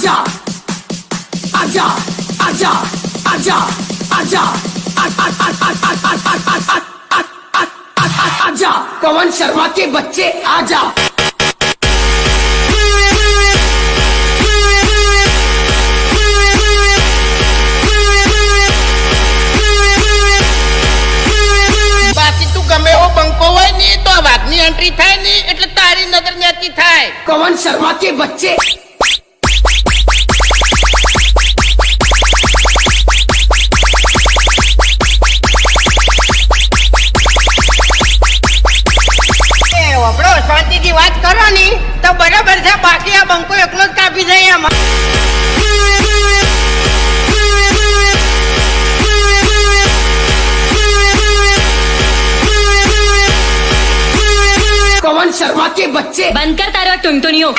आजा आजा आजा आजा आजा आजा पवन शर्मा के बच्चे आजा બાકી તું ગમે એવો બંકો હોય ને તો આ વાઘની એન્ટ્રી થાય ને એટલે તારી નજર ન્યાથી થાય. पवन शर्मा के बच्चे વપડો શાંતિથી વાત કરો ને તો બરાબર છે. બાકી આ બંકો એકલો જ કાપી જાય આમાં. पवन शर्मा के बच्चे બંધ કર તારો ટુનટુનિયો.